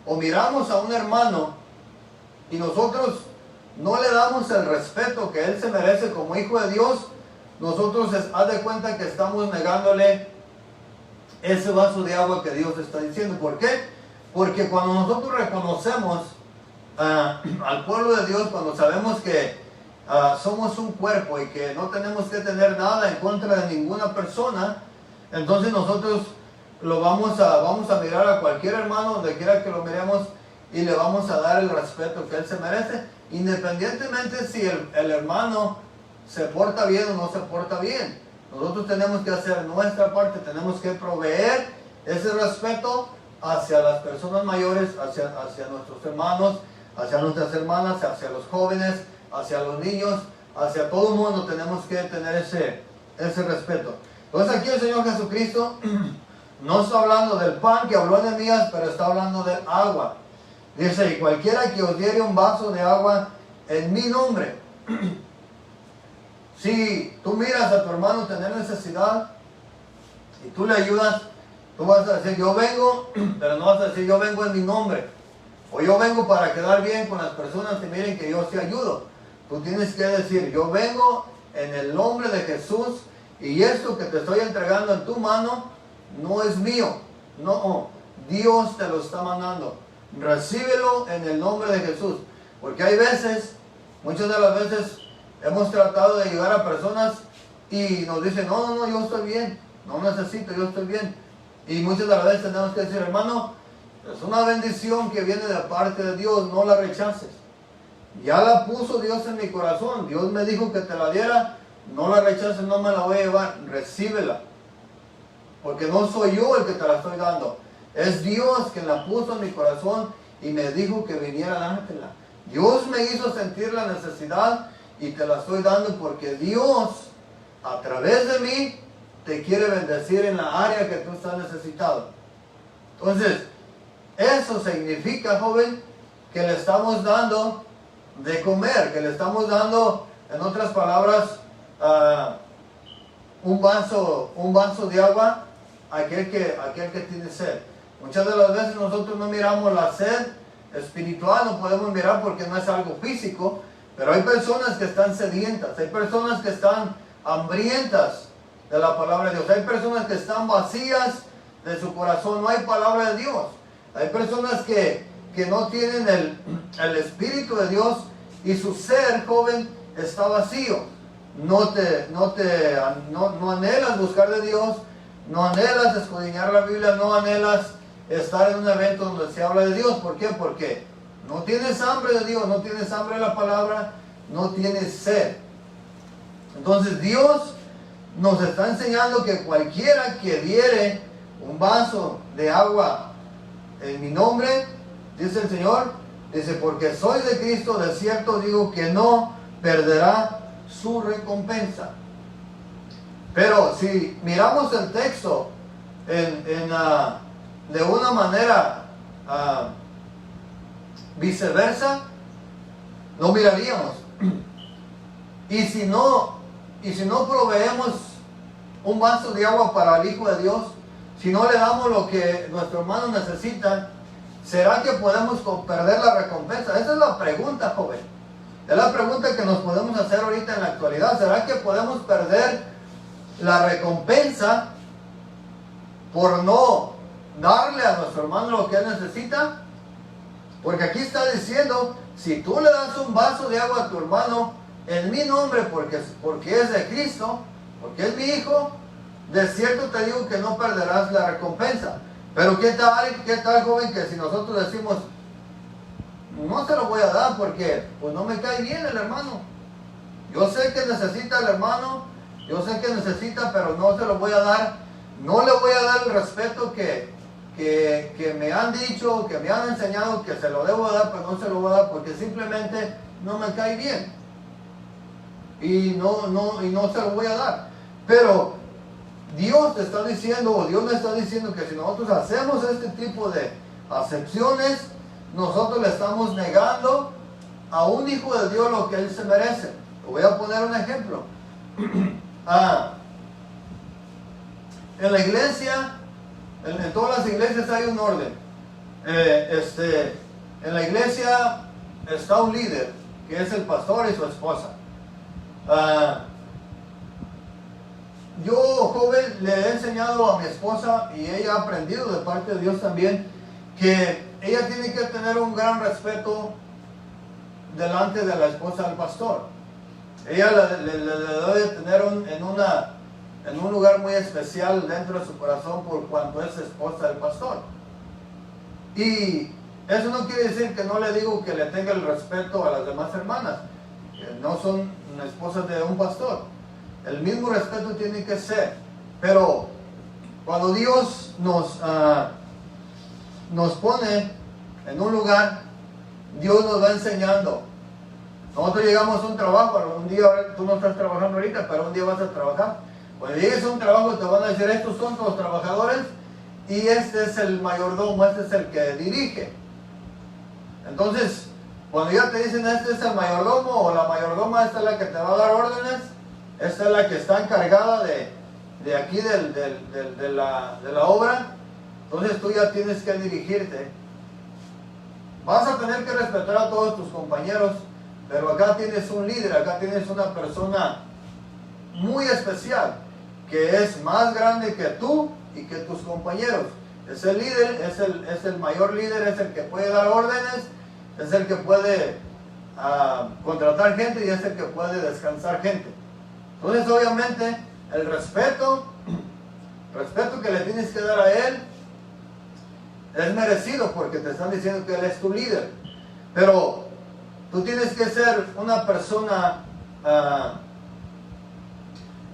o miramos a un hermano y nosotros no le damos el respeto que él se merece como hijo de Dios, nosotros haz de cuenta que estamos negándole ese vaso de agua que Dios está diciendo. ¿Por qué? Porque cuando nosotros reconocemos al pueblo de Dios, cuando sabemos que somos un cuerpo y que no tenemos que tener nada en contra de ninguna persona, entonces nosotros lo vamos a mirar a cualquier hermano donde quiera que lo miremos y le vamos a dar el respeto que él se merece, independientemente si el hermano se porta bien o no se porta bien. Nosotros tenemos que hacer nuestra parte, tenemos que proveer ese respeto hacia las personas mayores, hacia nuestros hermanos, hacia nuestras hermanas, hacia los jóvenes, hacia los niños, hacia todo el mundo. Tenemos que tener ese respeto. Entonces aquí el Señor Jesucristo no está hablando del pan que habló Nehemías, pero está hablando del agua. Dice: y cualquiera que os diere un vaso de agua en mi nombre. Si tú miras a tu hermano tener necesidad y tú le ayudas, tú vas a decir: yo vengo, pero no vas a decir: yo vengo en mi nombre, o yo vengo para quedar bien con las personas que miren que yo sí ayudo. Tú tienes que decir: yo vengo en el nombre de Jesús, y esto que te estoy entregando en tu mano no es mío, no, Dios te lo está mandando. Recíbelo en el nombre de Jesús. Porque hay veces, muchas de las veces, hemos tratado de ayudar a personas y nos dicen: no, yo estoy bien, no necesito, yo estoy bien. Y muchas de las veces tenemos que decir: hermano, es una bendición que viene de parte de Dios, no la rechaces. Ya la puso Dios en mi corazón, Dios me dijo que te la diera, no la rechaces, no me la voy a llevar, recíbela. Porque no soy yo el que te la estoy dando. Es Dios quien la puso en mi corazón y me dijo que viniera a dártela. Dios me hizo sentir la necesidad y te la estoy dando porque Dios, a través de mí, te quiere bendecir en la área que tú estás necesitado. Entonces, eso significa, joven, que le estamos dando de comer, que le estamos dando, en otras palabras, un vaso de agua a aquel que tiene sed. Muchas de las veces nosotros no miramos la sed espiritual, no podemos mirar porque no es algo físico, pero hay personas que están sedientas, hay personas que están hambrientas de la palabra de Dios, hay personas que están vacías de su corazón, no hay palabra de Dios, hay personas que no tienen el Espíritu de Dios y su ser, joven, está vacío. No anhelas buscar de Dios, no anhelas escudriñar la Biblia, no anhelas estar en un evento donde se habla de Dios. ¿Por qué? Porque no tienes hambre de Dios, no tienes hambre de la palabra, no tienes sed. Entonces Dios nos está enseñando que cualquiera que diere un vaso de agua en mi nombre, dice el Señor, dice, porque soy de Cristo, de cierto digo que no perderá su recompensa. Pero si miramos el texto de una manera viceversa, no miraríamos. Y si no proveemos un vaso de agua para el Hijo de Dios, si no le damos lo que nuestro hermano necesita, ¿será que podemos perder la recompensa? Esa es la pregunta, joven. Es la pregunta que nos podemos hacer ahorita en la actualidad. ¿Será que podemos perder la recompensa por no darle a nuestro hermano lo que él necesita? Porque aquí está diciendo, si tú le das un vaso de agua a tu hermano en mi nombre, porque es de Cristo, porque es mi hijo, de cierto te digo que no perderás la recompensa. Pero ¿qué tal, joven, que si nosotros decimos, no se lo voy a dar porque pues no me cae bien el hermano? Yo sé que necesita el hermano, yo sé que necesita, pero no se lo voy a dar. No le voy a dar el respeto que me han dicho, que me han enseñado que se lo debo dar, pero no se lo voy a dar porque simplemente no me cae bien. Y no se lo voy a dar. Pero Dios te está diciendo, o Dios me está diciendo que si nosotros hacemos este tipo de acepciones, nosotros le estamos negando a un hijo de Dios lo que él se merece. Te voy a poner un ejemplo. En la iglesia, en todas las iglesias hay un orden. En la iglesia está un líder, que es el pastor y su esposa. Yo, joven, le he enseñado a mi esposa, y ella ha aprendido de parte de Dios también, que ella tiene que tener un gran respeto delante de la esposa del pastor. Ella le debe tener en un lugar muy especial dentro de su corazón por cuanto es esposa del pastor. Y eso no quiere decir que no le digo que le tenga el respeto a las demás hermanas, que no son esposas de un pastor. El mismo respeto tiene que ser. Pero cuando Dios nos pone en un lugar, Dios nos va enseñando. Nosotros llegamos a un trabajo, un día, tú no estás trabajando ahorita, pero un día vas a trabajar. Cuando llegues a un trabajo te van a decir, estos son los trabajadores y este es el mayordomo, este es el que dirige. Entonces, cuando ya te dicen este es el mayordomo o la mayordoma, esta es la que te va a dar órdenes, esta es la que está encargada de aquí de la obra, entonces tú ya tienes que dirigirte. Vas a tener que respetar a todos tus compañeros, pero acá tienes un líder, acá tienes una persona muy especial, que es más grande que tú y que tus compañeros. Es el líder, es el mayor líder, es el que puede dar órdenes, es el que puede contratar gente y es el que puede descansar gente. Entonces, obviamente, el respeto que le tienes que dar a él es merecido porque te están diciendo que él es tu líder. Pero tú tienes que ser una persona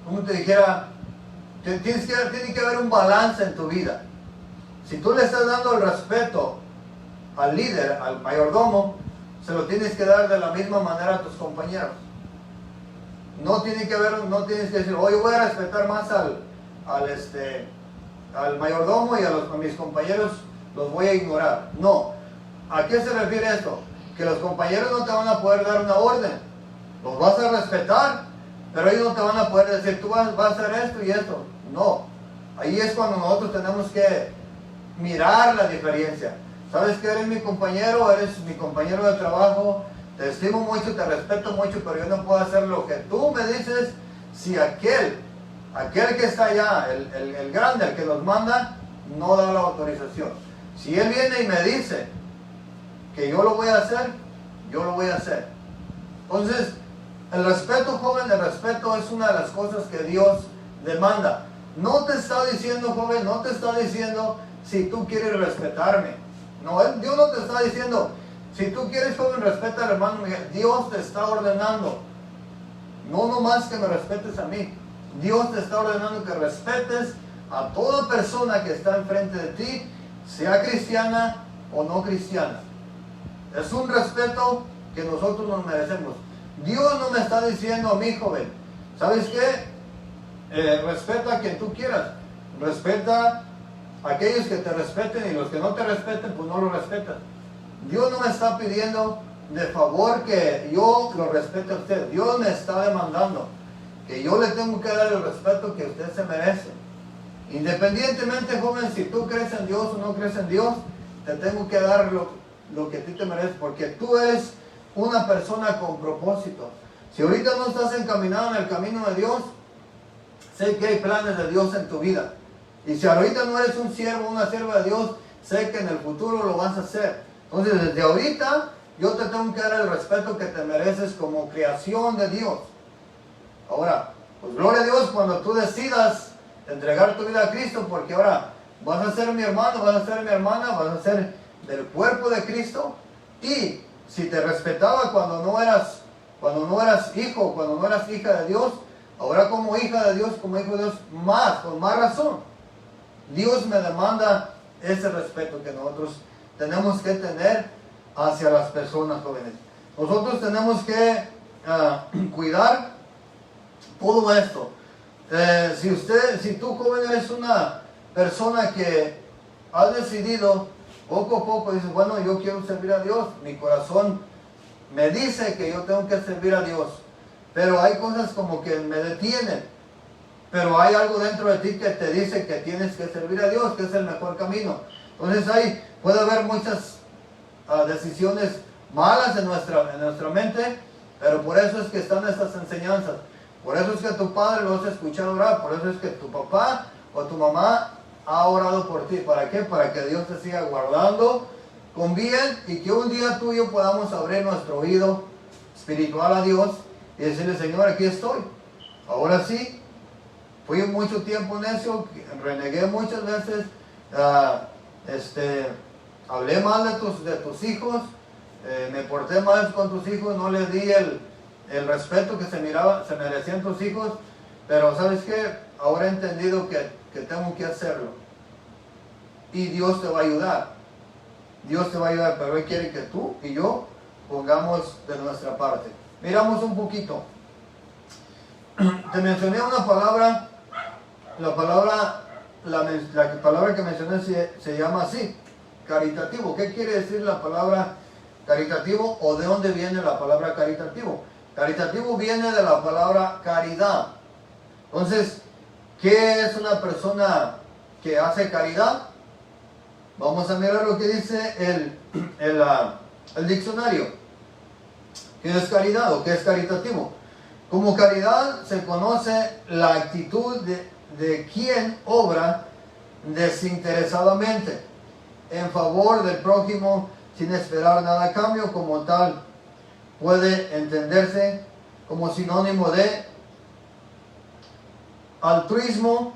como te dijera, tiene que haber un balance en tu vida. Si tú le estás dando el respeto al líder, al mayordomo, se lo tienes que dar de la misma manera a tus compañeros. No tienes que decir, oye, voy a respetar más al mayordomo y a mis compañeros los voy a ignorar. No. ¿A qué se refiere esto? Que los compañeros no te van a poder dar una orden. Los vas a respetar, pero ellos no te van a poder decir, tú vas a hacer esto y esto. No. Ahí es cuando nosotros tenemos que mirar la diferencia. ¿Sabes que eres mi compañero? Eres mi compañero de trabajo. Te estimo mucho, te respeto mucho, pero yo no puedo hacer lo que tú me dices si aquel que está allá, el grande, el que nos manda, no da la autorización. Si él viene y me dice que yo lo voy a hacer, yo lo voy a hacer. Entonces, el respeto, joven, el respeto es una de las cosas que Dios demanda. No te está diciendo, joven, no te está diciendo si tú quieres respetarme. No, Dios no te está diciendo, si tú quieres, joven, respeta al hermano Miguel. Dios te está ordenando. No nomás que me respetes a mí. Dios te está ordenando que respetes a toda persona que está enfrente de ti, sea cristiana o no cristiana. Es un respeto que nosotros nos merecemos. Dios no me está diciendo a mí, joven, ¿sabes qué? Respeta a quien tú quieras. Respeta a aquellos que te respeten, y los que no te respeten, pues no lo respetas. Dios no me está pidiendo de favor que yo lo respete a usted. Dios me está demandando que yo le tengo que dar el respeto que usted se merece. Independientemente, joven, si tú crees en Dios o no crees en Dios, te tengo que dar lo que a ti te mereces, porque tú eres una persona con propósito. Si ahorita no estás encaminado en el camino de Dios, sé que hay planes de Dios en tu vida. Y si ahorita no eres un siervo o una sierva de Dios, sé que en el futuro lo vas a hacer. Entonces, desde ahorita, yo te tengo que dar el respeto que te mereces como creación de Dios. Ahora, pues gloria a Dios cuando tú decidas entregar tu vida a Cristo, porque ahora vas a ser mi hermano, vas a ser mi hermana, vas a ser del cuerpo de Cristo. Y si te respetaba cuando no eras hijo, cuando no eras hija de Dios, ahora como hija de Dios, como hijo de Dios, con más razón. Dios me demanda ese respeto que nosotros tenemos que tener hacia las personas jóvenes. Nosotros tenemos que cuidar todo esto. Si tú, joven, eres una persona que has decidido poco a poco, dices, bueno, yo quiero servir a Dios, mi corazón me dice que yo tengo que servir a Dios, pero hay cosas como que me detienen, pero hay algo dentro de ti que te dice que tienes que servir a Dios, que es el mejor camino. Entonces ahí puede haber muchas decisiones malas en nuestra mente, pero por eso es que están estas enseñanzas. Por eso es que tu padre lo has escuchado orar, por eso es que tu papá o tu mamá ha orado por ti. ¿Para qué? Para que Dios te siga guardando con bien y que un día tú y yo podamos abrir nuestro oído espiritual a Dios y decirle, Señor, aquí estoy. Ahora sí, fui mucho tiempo necio, renegué muchas veces, hablé mal de tus hijos, me porté mal con tus hijos, no les di el respeto que se merecían tus hijos, pero ¿sabes qué? Ahora he entendido que tengo que hacerlo. Y Dios te va a ayudar. Dios te va a ayudar, pero Él quiere que tú y yo pongamos de nuestra parte. Miramos un poquito. Te mencioné una palabra, la palabra que mencioné se llama así, caritativo. ¿Qué quiere decir la palabra caritativo o de dónde viene la palabra caritativo? Caritativo viene de la palabra caridad. Entonces, ¿qué es una persona que hace caridad? Vamos a mirar lo que dice el diccionario. ¿Qué es caridad o qué es caritativo? Como caridad se conoce la actitud de quien obra desinteresadamente en favor del prójimo sin esperar nada a cambio. Como tal, puede entenderse como sinónimo de altruismo,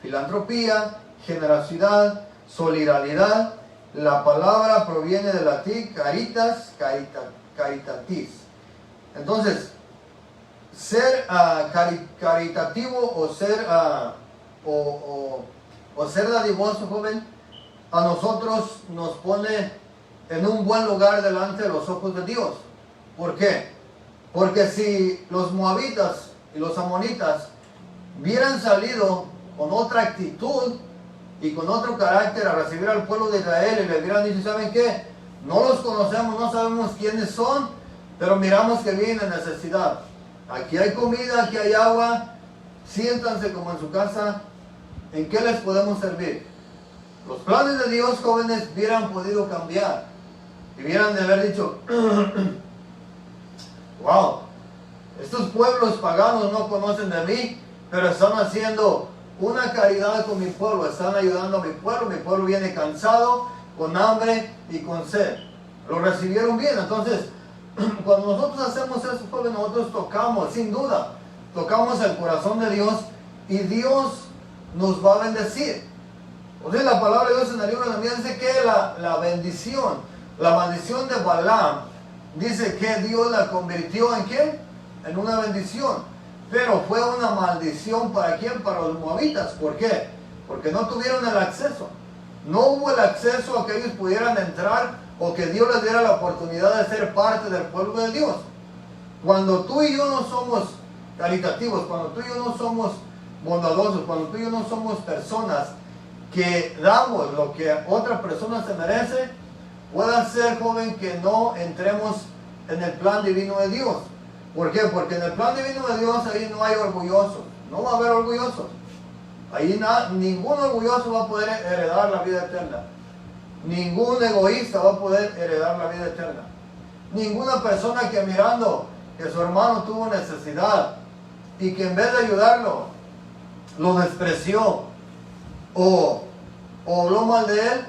filantropía, generosidad, solidaridad. La palabra proviene del latín caritas, caritatis. Entonces, ser caritativo o ser, o ser dadivoso, joven, a nosotros nos pone en un buen lugar delante de los ojos de Dios. ¿Por qué? Porque si los moabitas y los amonitas hubieran salido con otra actitud y con otro carácter a recibir al pueblo de Israel y le hubieran dicho, ¿saben qué? No los conocemos, no sabemos quiénes son, pero miramos que vienen en necesidad. Aquí hay comida, aquí hay agua, siéntanse como en su casa, ¿en qué les podemos servir? Los planes de Dios, jóvenes, hubieran podido cambiar. Y hubieran de haber dicho, wow, estos pueblos paganos no conocen de mí, pero están haciendo una caridad con mi pueblo, están ayudando a mi pueblo viene cansado, con hambre y con sed. Lo recibieron bien. Entonces, cuando nosotros hacemos eso, jóvenes, nosotros tocamos, sin duda, tocamos el corazón de Dios y Dios nos va a bendecir. O sea, la palabra de Dios en el libro de Nehemías dice que la bendición, la maldición de Balaam, dice que Dios la convirtió en ¿qué? En una bendición. Pero fue una maldición ¿para quién? Para los moabitas. ¿Por qué? Porque no tuvieron el acceso. No hubo el acceso a que ellos pudieran entrar o que Dios les diera la oportunidad de ser parte del pueblo de Dios. Cuando tú y yo no somos caritativos, cuando tú y yo no somos bondadosos, cuando tú y yo no somos personas que damos lo que otra persona se merece, puede ser, joven, que no entremos en el plan divino de Dios. ¿Por qué? Porque en el plan divino de Dios ahí no hay orgullosos, no va a haber orgullosos. Ahí ningún orgulloso va a poder heredar la vida eterna. Ningún egoísta va a poder heredar la vida eterna. Ninguna persona que mirando que su hermano tuvo necesidad y que en vez de ayudarlo, lo despreció o habló mal de él,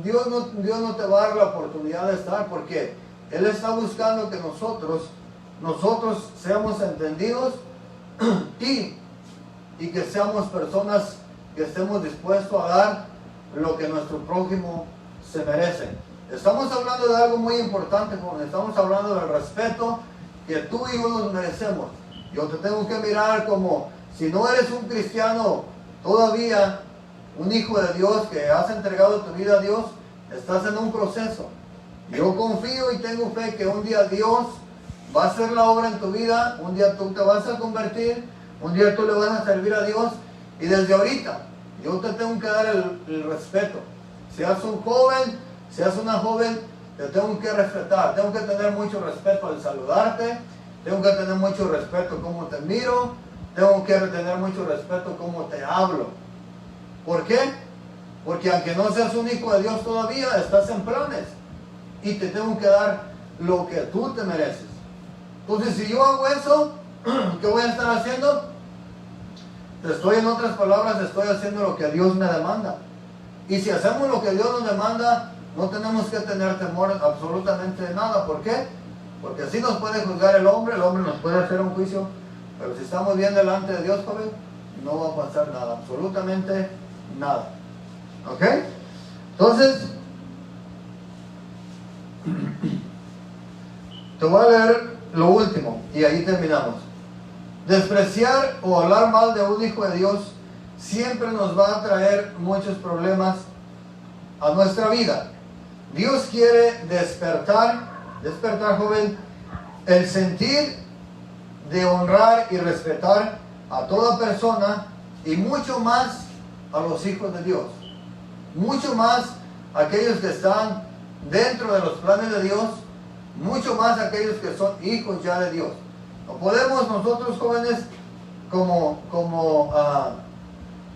Dios no te va a dar la oportunidad de estar, porque Él está buscando que nosotros seamos entendidos y que seamos personas que estemos dispuestos a dar lo que nuestro prójimo se merece. Estamos hablando de algo muy importante, joven. Estamos hablando del respeto que tú y yo nos merecemos. Yo te tengo que mirar como, si no eres un cristiano todavía, un hijo de Dios que has entregado tu vida a Dios, estás en un proceso. Yo confío y tengo fe que un día Dios va a hacer la obra en tu vida, un día tú te vas a convertir, un día tú le vas a servir a Dios, y desde ahorita yo te tengo que dar el respeto. Seas un joven, seas una joven, te tengo que respetar, tengo que tener mucho respeto al saludarte, tengo que tener mucho respeto cómo te miro, tengo que tener mucho respeto cómo te hablo. ¿Por qué? Porque aunque no seas un hijo de Dios todavía, estás en planes y te tengo que dar lo que tú te mereces. Entonces, si yo hago eso, ¿qué voy a estar haciendo? En otras palabras, estoy haciendo lo que Dios me demanda. Y si hacemos lo que Dios nos demanda, no tenemos que tener temor absolutamente de nada. ¿Por qué? Porque así nos puede juzgar el hombre nos puede hacer un juicio, pero si estamos bien delante de Dios, joven, no va a pasar nada, absolutamente nada. ¿Ok? Entonces, te voy a leer lo último y ahí terminamos. Despreciar o hablar mal de un hijo de Dios siempre nos va a traer muchos problemas a nuestra vida. Dios quiere despertar, joven, el sentir de honrar y respetar a toda persona, y mucho más a los hijos de Dios. Mucho más a aquellos que están dentro de los planes de Dios, mucho más a aquellos que son hijos ya de Dios. No podemos nosotros, jóvenes, como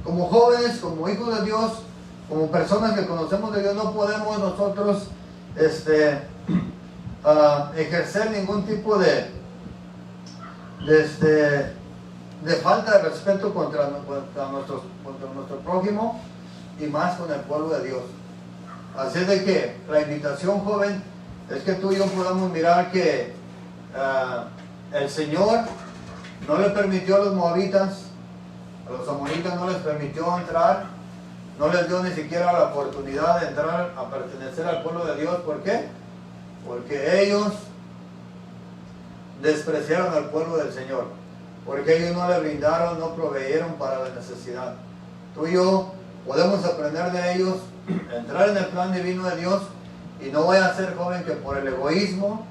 jóvenes, como hijos de Dios, como personas que conocemos de Dios, no podemos nosotros ejercer ningún tipo de falta de respeto contra nuestro prójimo, y más con el pueblo de Dios. Así es de que la invitación, joven, es que tú y yo podamos mirar que el Señor no le permitió a los moabitas, a los amonitas no les permitió entrar, no les dio ni siquiera la oportunidad de entrar a pertenecer al pueblo de Dios. ¿Por qué? Porque ellos despreciaron al pueblo del Señor, porque ellos no le brindaron, no proveyeron para la necesidad. Tú y yo podemos aprender de ellos, entrar en el plan divino de Dios, y no vaya a ser, joven, que por el egoísmo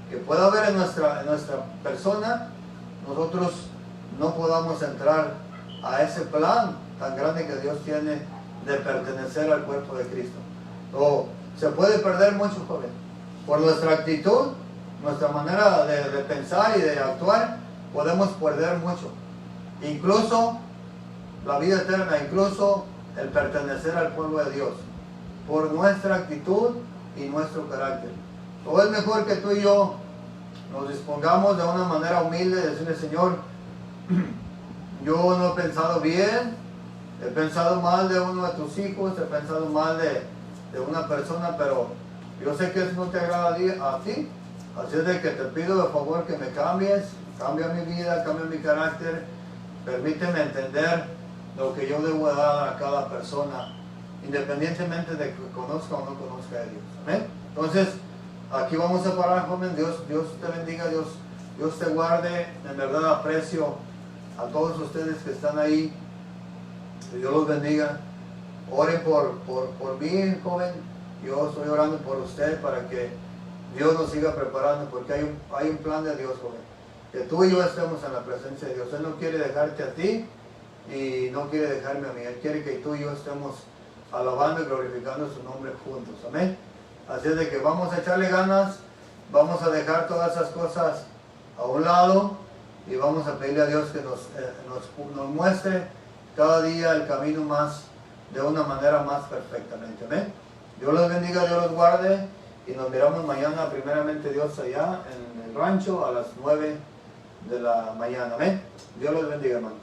que pueda haber en nuestra persona, nosotros no podamos entrar a ese plan tan grande que Dios tiene de pertenecer al cuerpo de Cristo. O se puede perder mucho, joven, por nuestra actitud, nuestra manera de pensar y de actuar, podemos perder mucho. Incluso la vida eterna, incluso el pertenecer al pueblo de Dios, por nuestra actitud y nuestro carácter. O es mejor que tú y yo nos dispongamos de una manera humilde de decirle: Señor, yo no he pensado bien, he pensado mal de uno de tus hijos, he pensado mal de una persona, pero yo sé que eso no te agrada a ti, así es de que te pido de favor que me cambies, cambia mi vida, cambia mi carácter, permíteme entender lo que yo debo dar a cada persona, independientemente de que conozca o no conozca a Dios. ¿Amén? Entonces, aquí vamos a parar, joven. Dios te bendiga, Dios te guarde. En verdad aprecio a todos ustedes que están ahí. Que Dios los bendiga. Oren por mí, joven. Yo estoy orando por usted para que Dios nos siga preparando, porque hay un plan de Dios, joven. Que tú y yo estemos en la presencia de Dios. Él no quiere dejarte a ti y no quiere dejarme a mí. Él quiere que tú y yo estemos alabando y glorificando su nombre juntos. Amén. Así es de que vamos a echarle ganas, vamos a dejar todas esas cosas a un lado y vamos a pedirle a Dios que nos muestre cada día el camino de una manera más perfectamente. Amén. Dios los bendiga, Dios los guarde, y nos miramos mañana, primeramente Dios, allá en el rancho a las 9 de la mañana. Amén. Dios los bendiga, hermanos.